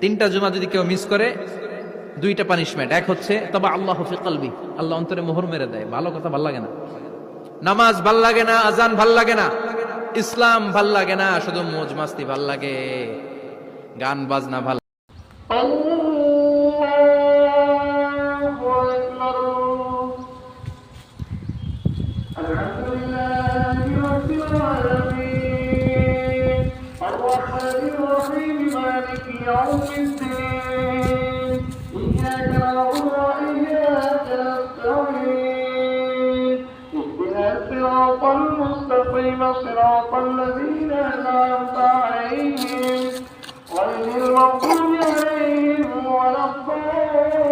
তিনটা জুমা যদি কেউ মিস করে দুইটা পানিশমেন্ট। এক হচ্ছে তবা আল্লাহ ফি কলবি, আল্লাহ অন্তরে মোহর মেরে দেয়, ভালো কথা ভাল লাগে না, নামাজ ভাল লাগে না, আজান ভাল লাগে না, ইসলাম ভাল লাগে না, শুধু মৌজ মাস্তি ভাল লাগে, গান বাজনা ভাল। يوم الدين إياك نعبد وإياك نستعين اهدنا الصراط المستقيم صراط الذين أنعمت عليهم غير المغضوب عليهم ولا الضالين